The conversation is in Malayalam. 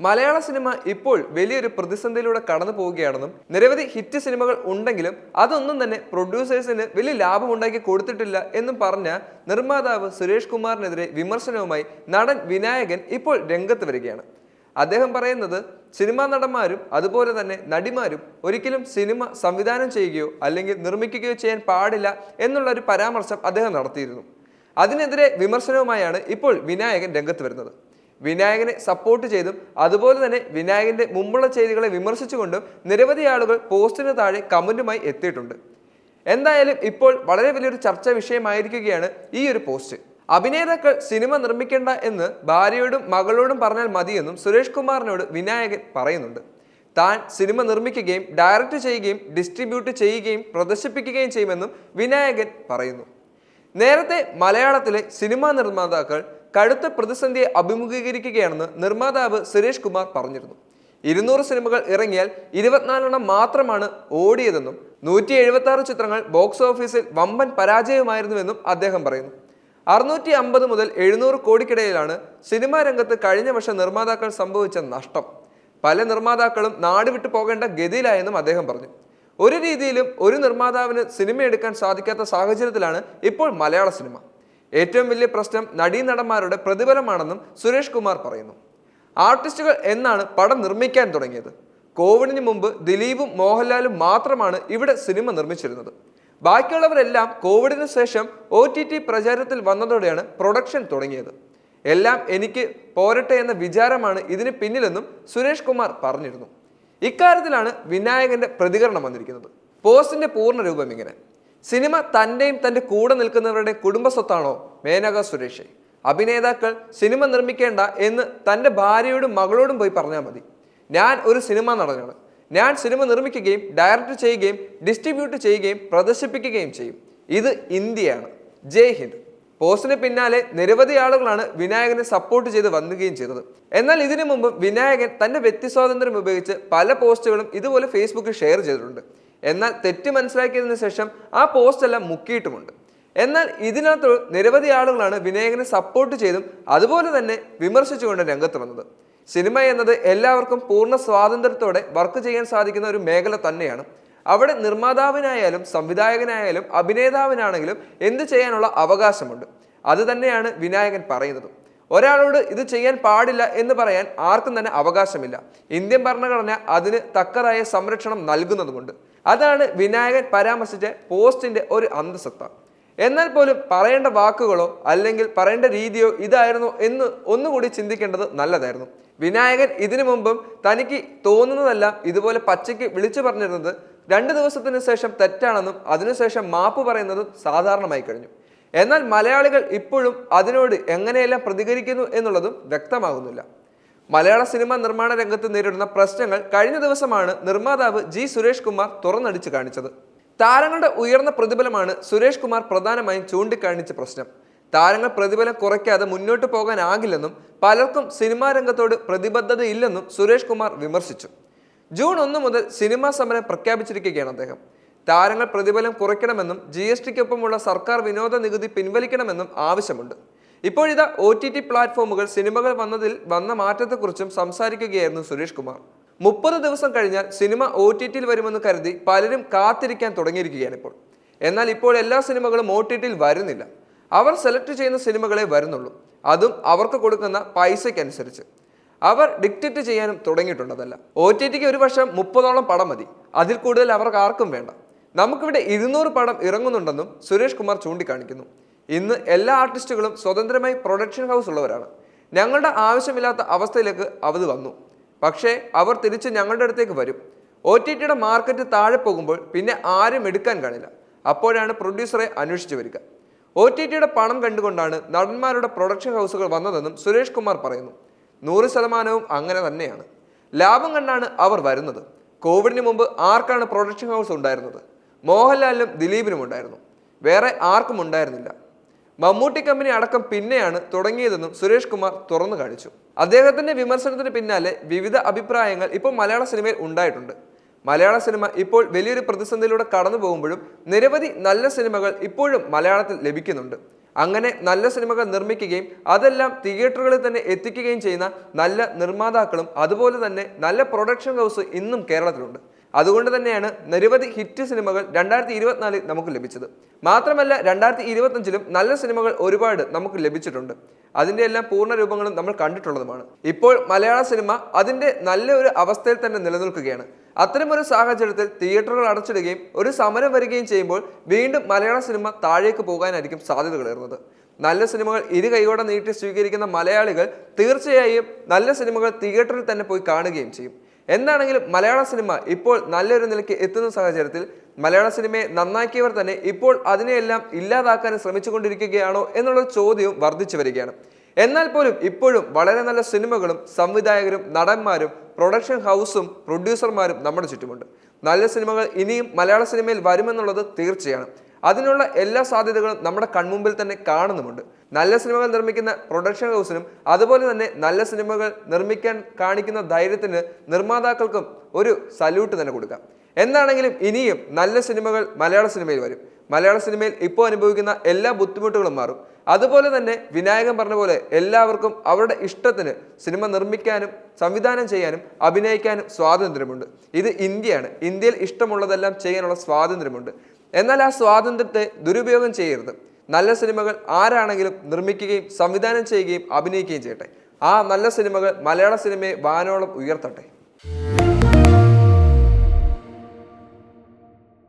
മലയാള സിനിമ ഇപ്പോൾ വലിയൊരു പ്രതിസന്ധിയിലൂടെ കടന്നു പോവുകയാണെന്നും നിരവധി ഹിറ്റ് സിനിമകൾ ഉണ്ടെങ്കിലും അതൊന്നും തന്നെ പ്രൊഡ്യൂസേഴ്സിന് വലിയ ലാഭം ഉണ്ടാക്കി കൊടുത്തിട്ടില്ല എന്നും പറഞ്ഞ നിർമ്മാതാവ് സുരേഷ് കുമാറിനെതിരെ വിമർശനവുമായി നടൻ വിനായകൻ ഇപ്പോൾ രംഗത്ത് വരികയാണ്. അദ്ദേഹം പറയുന്നത് സിനിമാ നടന്മാരും അതുപോലെ തന്നെ നടിമാരും ഒരിക്കലും സിനിമ സംവിധാനം ചെയ്യുകയോ അല്ലെങ്കിൽ നിർമ്മിക്കുകയോ ചെയ്യാൻ പാടില്ല എന്നുള്ള ഒരു പരാമർശം അദ്ദേഹം നടത്തിയിരുന്നു. അതിനെതിരെ വിമർശനവുമായാണ് ഇപ്പോൾ വിനായകൻ രംഗത്ത് വരുന്നത്. വിനായകനെ സപ്പോർട്ട് ചെയ്തും അതുപോലെ തന്നെ വിനായകന്റെ മുമ്പുള്ള ചെയ്തികളെ വിമർശിച്ചുകൊണ്ടും നിരവധി ആളുകൾ പോസ്റ്റിന് താഴെ കമന്റുമായി എത്തിയിട്ടുണ്ട്. എന്തായാലും ഇപ്പോൾ വളരെ വലിയൊരു ചർച്ചാ വിഷയമായിരിക്കുകയാണ് ഈ ഒരു പോസ്റ്റ്. അഭിനേതാക്കൾ സിനിമ നിർമ്മിക്കേണ്ട എന്ന് ഭാര്യയോടും മകളോടും പറഞ്ഞാൽ മതിയെന്നും സുരേഷ് കുമാറിനോട് വിനായകൻ പറയുന്നുണ്ട്. താൻ സിനിമ നിർമ്മിക്കുകയും ഡയറക്റ്റ് ചെയ്യുകയും ഡിസ്ട്രിബ്യൂട്ട് ചെയ്യുകയും പ്രദർശിപ്പിക്കുകയും ചെയ്യുമെന്നും വിനായകൻ പറയുന്നു. നേരത്തെ മലയാളത്തിലെ സിനിമാ നിർമ്മാതാക്കൾ കടുത്ത പ്രതിസന്ധിയെ അഭിമുഖീകരിക്കുകയാണെന്ന് നിർമ്മാതാവ് സുരേഷ് കുമാർ പറഞ്ഞിരുന്നു. 200 സിനിമകൾ ഇറങ്ങിയാൽ 24 മാത്രമാണ് ഓടിയതെന്നും 176 ചിത്രങ്ങൾ ബോക്സ് ഓഫീസിൽ വമ്പൻ പരാജയമായിരുന്നുവെന്നും അദ്ദേഹം പറയുന്നു. 650 മുതൽ 700 കോടിക്കിടയിലാണ് സിനിമാ രംഗത്ത് കഴിഞ്ഞ വർഷം നിർമ്മാതാക്കൾ സംഭവിച്ച നഷ്ടം. പല നിർമ്മാതാക്കളും നാട് വിട്ടു പോകേണ്ട ഗതിയിലായെന്നും അദ്ദേഹം പറഞ്ഞു. ഒരു രീതിയിലും ഒരു നിർമ്മാതാവിന് സിനിമ എടുക്കാൻ സാധിക്കാത്ത സാഹചര്യത്തിലാണ് ഇപ്പോൾ മലയാള സിനിമ. ഏറ്റവും വലിയ പ്രശ്നം നടീനടന്മാരുടെ പ്രതിഫലമാണെന്നും സുരേഷ് കുമാർ പറയുന്നു. ആർട്ടിസ്റ്റുകൾ എന്നാണ് പടം നിർമ്മിക്കാൻ തുടങ്ങിയത്. കോവിഡിന് മുമ്പ് ദിലീപും മോഹൻലാലും മാത്രമാണ് ഇവിടെ സിനിമ നിർമ്മിച്ചിരുന്നത്. ബാക്കിയുള്ളവരെല്ലാം കോവിഡിന് ശേഷം OTT പ്രചാരത്തിൽ വന്നതോടെയാണ് പ്രൊഡക്ഷൻ തുടങ്ങിയത്. എല്ലാം എനിക്ക് പോരട്ടെ എന്ന വിചാരമാണ് ഇതിന് പിന്നിലെന്നും സുരേഷ് കുമാർ പറഞ്ഞിരുന്നു. ഇക്കാര്യത്തിലാണ് വിനായകന്റെ പ്രതികരണം വന്നിരിക്കുന്നത്. പോസ്റ്റിന്റെ പൂർണ്ണ രൂപം ഇങ്ങനെ: സിനിമ തൻ്റെയും തൻ്റെ കൂടെ നിൽക്കുന്നവരുടെ കുടുംബ സ്വത്താണോ മേനക സുരേഷ്? അഭിനേതാക്കൾ സിനിമ നിർമ്മിക്കേണ്ട എന്ന് തൻ്റെ ഭാര്യയോടും മകളോടും പോയി പറഞ്ഞാൽ മതി. ഞാൻ ഒരു സിനിമാ നടനാണ്. ഞാൻ സിനിമ നിർമ്മിക്കുകയും ഡയറക്റ്റ് ചെയ്യുകയും ഡിസ്ട്രിബ്യൂട്ട് ചെയ്യുകയും പ്രദർശിപ്പിക്കുകയും ചെയ്യും. ഇത് ഇന്ത്യയാണ്. ജയ് ഹിന്ദ്. പോസ്റ്റിന് പിന്നാലെ നിരവധി ആളുകളാണ് വിനായകനെ സപ്പോർട്ട് ചെയ്ത് വന്നുകയും ചെയ്തത്. എന്നാൽ ഇതിനു മുമ്പ് വിനായകൻ തൻ്റെ വ്യക്തി സ്വാതന്ത്ര്യം ഉപയോഗിച്ച് പല പോസ്റ്റുകളും ഇതുപോലെ ഫേസ്ബുക്കിൽ ഷെയർ ചെയ്തിട്ടുണ്ട്. എന്നാൽ തെറ്റ് മനസ്സിലാക്കിയതിനു ശേഷം ആ പോസ്റ്റ് എല്ലാം മുക്കിയിട്ടുമുണ്ട്. എന്നാൽ ഇതിനകത്ത് നിരവധി ആളുകളാണ് വിനായകനെ സപ്പോർട്ട് ചെയ്തും അതുപോലെ തന്നെ വിമർശിച്ചുകൊണ്ട് രംഗത്ത് വന്നത്. സിനിമ എന്നത് എല്ലാവർക്കും പൂർണ്ണ സ്വാതന്ത്ര്യത്തോടെ വർക്ക് ചെയ്യാൻ സാധിക്കുന്ന ഒരു മേഖല തന്നെയാണ്. അവിടെ നിർമ്മാതാവിനായാലും സംവിധായകനായാലും അഭിനേതാവിനാണെങ്കിലും എന്ത് ചെയ്യാനുള്ള അവകാശമുണ്ട്. അത് തന്നെയാണ് വിനായകൻ പറയുന്നത്. ഒരാളോട് ഇത് ചെയ്യാൻ പാടില്ല എന്ന് പറയാൻ ആർക്കും തന്നെ അവകാശമില്ല. ഇന്ത്യൻ ഭരണഘടന അതിന് തക്കതായ സംരക്ഷണം നൽകുന്നതുകൊണ്ട്. അതാണ് വിനായകൻ പരാമർശിച്ച പോസ്റ്റിന്റെ ഒരു അന്തസത്ത. എന്നാൽ പോലും പറയേണ്ട വാക്കുകളോ അല്ലെങ്കിൽ പറയേണ്ട രീതിയോ ഇതായിരുന്നു എന്ന് ഒന്നുകൂടി ചിന്തിക്കേണ്ടത് നല്ലതായിരുന്നു. വിനായകൻ ഇതിനു മുമ്പും തനിക്ക് തോന്നുന്നതെല്ലാം ഇതുപോലെ പച്ചയ്ക്ക് വിളിച്ചു പറഞ്ഞിരുന്നത് 2 ദിവസത്തിന് ശേഷം തെറ്റാണെന്നും അതിനുശേഷം മാപ്പ് പറയുന്നതും സാധാരണമായി കഴിഞ്ഞു. എന്നാൽ മലയാളികൾ ഇപ്പോഴും അതിനോട് എങ്ങനെയെല്ലാം പ്രതികരിക്കുന്നു എന്നുള്ളതും വ്യക്തമാകുന്നില്ല. മലയാള സിനിമാ നിർമ്മാണ രംഗത്ത് നേരിടുന്ന പ്രശ്നങ്ങൾ കഴിഞ്ഞ ദിവസമാണ് നിർമ്മാതാവ് G. സുരേഷ് കുമാർ തുറന്നടിച്ചു കാണിച്ചത്. താരങ്ങളുടെ ഉയർന്ന പ്രതിഫലമാണ് സുരേഷ് കുമാർ പ്രധാനമായും ചൂണ്ടിക്കാണിച്ച പ്രശ്നം. താരങ്ങൾ പ്രതിഫലം കുറയ്ക്കാതെ മുന്നോട്ട് പോകാനാകില്ലെന്നും പലർക്കും സിനിമാ രംഗത്തോട് പ്രതിബദ്ധതയില്ലെന്നും സുരേഷ് കുമാർ വിമർശിച്ചു. ജൂൺ 1 മുതൽ സിനിമാ സമരം പ്രഖ്യാപിച്ചിരിക്കുകയാണ് അദ്ദേഹം. താരങ്ങൾ പ്രതിഫലം കുറയ്ക്കണമെന്നും GSTക്കൊപ്പമുള്ള സർക്കാർ വിനോദ നികുതി പിൻവലിക്കണമെന്നും ആവശ്യമുണ്ട്. ഇപ്പോഴിതാ OTT പ്ലാറ്റ്ഫോമുകൾ സിനിമകൾ വന്നതിൽ വന്ന മാറ്റത്തെക്കുറിച്ചും സംസാരിക്കുകയായിരുന്നു സുരേഷ് കുമാർ. 30 ദിവസം കഴിഞ്ഞാൽ സിനിമ OTTയിൽ വരുമെന്ന് കരുതി പലരും കാത്തിരിക്കാൻ തുടങ്ങിയിരിക്കുകയാണ് ഇപ്പോൾ. എന്നാൽ ഇപ്പോൾ എല്ലാ സിനിമകളും OTTയിൽ വരുന്നില്ല. അവർ സെലക്ട് ചെയ്യുന്ന സിനിമകളെ വരുന്നുള്ളൂ. അതും അവർക്ക് കൊടുക്കുന്ന പൈസയ്ക്കനുസരിച്ച്. അവർ ഡിക്റ്റേറ്റ് ചെയ്യാനും തുടങ്ങിയിട്ടുണ്ടതല്ല. OTTക്ക് ഒരു വർഷം 30ഓളം പടം മതി. അതിൽ കൂടുതൽ അവർക്ക് ആർക്കും വേണ്ട. നമുക്കിവിടെ 200 പടം ഇറങ്ങുന്നുണ്ടെന്നും സുരേഷ് കുമാർ ചൂണ്ടിക്കാണിക്കുന്നു. ഇന്ന് എല്ലാ ആർട്ടിസ്റ്റുകളും സ്വതന്ത്രമായി പ്രൊഡക്ഷൻ ഹൗസ് ഉള്ളവരാണ്. ഞങ്ങളുടെ ആവശ്യമില്ലാത്ത അവസ്ഥയിലേക്ക് അത് വന്നു. പക്ഷേ അവർ തിരിച്ച് ഞങ്ങളുടെ അടുത്തേക്ക് വരും. OTTയുടെ മാർക്കറ്റ് താഴെ പോകുമ്പോൾ പിന്നെ ആരും എടുക്കാൻ കാണില്ല. അപ്പോഴാണ് പ്രൊഡ്യൂസറെ അന്വേഷിച്ചു വരിക. OTTയുടെ പണം കണ്ടുകൊണ്ടാണ് നടന്മാരുടെ പ്രൊഡക്ഷൻ ഹൗസുകൾ വന്നതെന്നും സുരേഷ് കുമാർ പറയുന്നു. 100% അങ്ങനെ തന്നെയാണ്. ലാഭം കണ്ടാണ് അവർ വരുന്നത്. കോവിഡിന് മുമ്പ് ആർക്കാണ് പ്രൊഡക്ഷൻ ഹൗസ് ഉണ്ടായിരുന്നത്? മോഹൻലാലിനും ദിലീപിനും ഉണ്ടായിരുന്നു. വേറെ ആർക്കും ഉണ്ടായിരുന്നില്ല. മമ്മൂട്ടി കമ്പനി അടക്കം പിന്നെയാണ് തുടങ്ങിയതെന്നും സുരേഷ് കുമാർ തുറന്നു കാണിച്ചു. അദ്ദേഹത്തിന്റെ വിമർശനത്തിന് പിന്നാലെ വിവിധ അഭിപ്രായങ്ങൾ ഇപ്പോൾ മലയാള സിനിമയിൽ ഉണ്ടായിട്ടുണ്ട്. മലയാള സിനിമ ഇപ്പോൾ വലിയൊരു പ്രതിസന്ധിയിലൂടെ കടന്നു പോകുമ്പോഴും നിരവധി നല്ല സിനിമകൾ ഇപ്പോഴും മലയാളത്തിൽ ലഭിക്കുന്നുണ്ട്. അങ്ങനെ നല്ല സിനിമകൾ നിർമ്മിക്കുകയും അതെല്ലാം തിയേറ്ററുകളിൽ തന്നെ എത്തിക്കുകയും ചെയ്യുന്ന നല്ല നിർമ്മാതാക്കളും അതുപോലെ തന്നെ നല്ല പ്രൊഡക്ഷൻ ഹൗസ് ഇന്നും കേരളത്തിലുണ്ട്. അതുകൊണ്ട് തന്നെയാണ് നിരവധി ഹിറ്റ് സിനിമകൾ 2024 നമുക്ക് ലഭിച്ചത്. മാത്രമല്ല 2025ലും നല്ല സിനിമകൾ ഒരുപാട് നമുക്ക് ലഭിച്ചിട്ടുണ്ട്. അതിന്റെ എല്ലാം പൂർണ്ണ രൂപങ്ങളും നമ്മൾ കണ്ടിട്ടുള്ളതുമാണ്. ഇപ്പോൾ മലയാള സിനിമ അതിന്റെ നല്ല ഒരു അവസ്ഥയിൽ തന്നെ നിലനിൽക്കുകയാണ്. അത്തരമൊരു സാഹചര്യത്തിൽ തിയേറ്ററുകൾ അടച്ചിടുകയും ഒരു സമരം വരികയും ചെയ്യുമ്പോൾ വീണ്ടും മലയാള സിനിമ താഴേക്ക് പോകാനായിരിക്കും സാധ്യതകളേറുന്നത്. നല്ല സിനിമകൾ ഇരു കൈയോടെ നീട്ടി സ്വീകരിക്കുന്ന മലയാളികൾ തീർച്ചയായും നല്ല സിനിമകൾ തിയേറ്ററിൽ തന്നെ പോയി കാണുകയും ചെയ്യും. എന്താണെങ്കിലും മലയാള സിനിമ ഇപ്പോൾ നല്ലൊരു നിലയ്ക്ക് എത്തുന്ന സാഹചര്യത്തിൽ മലയാള സിനിമയെ നന്നാക്കിയവർ തന്നെ ഇപ്പോൾ അതിനെയെല്ലാം ഇല്ലാതാക്കാൻ ശ്രമിച്ചുകൊണ്ടിരിക്കുകയാണോ എന്നുള്ള ചോദ്യവും വർദ്ധിച്ചു വരികയാണ്. എന്നാൽ പോലും ഇപ്പോഴും വളരെ നല്ല സിനിമകളും സംവിധായകരും നടന്മാരും പ്രൊഡക്ഷൻ ഹൗസും പ്രൊഡ്യൂസർമാരും നമ്മുടെ ചുറ്റുമുണ്ട്. നല്ല സിനിമകൾ ഇനിയും മലയാള സിനിമയിൽ വരുമെന്നുള്ളത് തീർച്ചയാണ്. അതിനുള്ള എല്ലാ സാധ്യതകളും നമ്മുടെ കൺമുമ്പിൽ തന്നെ കാണുന്നുമുണ്ട്. നല്ല സിനിമകൾ നിർമ്മിക്കുന്ന പ്രൊഡക്ഷൻ ഹൗസിനും അതുപോലെ തന്നെ നല്ല സിനിമകൾ നിർമ്മിക്കാൻ കാണിക്കുന്ന ധൈര്യത്തിന് നിർമ്മാതാക്കൾക്കും ഒരു സല്യൂട്ട് തന്നെ കൊടുക്കാം. എന്താണെങ്കിലും ഇനിയും നല്ല സിനിമകൾ മലയാള സിനിമയിൽ വരും. മലയാള സിനിമയിൽ ഇപ്പോൾ അനുഭവിക്കുന്ന എല്ലാ ബുദ്ധിമുട്ടുകളും മാറും. അതുപോലെ തന്നെ വിനായകൻ പറഞ്ഞ പോലെ എല്ലാവർക്കും അവരുടെ ഇഷ്ടത്തിന് സിനിമ നിർമ്മിക്കാനും സംവിധാനം ചെയ്യാനും അഭിനയിക്കാനും സ്വാതന്ത്ര്യമുണ്ട്. ഇത് ഇന്ത്യയാണ്. ഇന്ത്യയിൽ ഇഷ്ടമുള്ളതെല്ലാം ചെയ്യാനുള്ള സ്വാതന്ത്ര്യമുണ്ട്. എന്നാൽ ആ സ്വാതന്ത്ര്യത്തെ ദുരുപയോഗം ചെയ്യരുത്. നല്ല സിനിമകൾ ആരാണെങ്കിലും നിർമ്മിക്കുകയും സംവിധാനം ചെയ്യുകയും അഭിനയിക്കുകയും ചെയ്യട്ടെ. ആ നല്ല സിനിമകൾ മലയാള സിനിമയെ വാനോളം ഉയർത്തട്ടെ.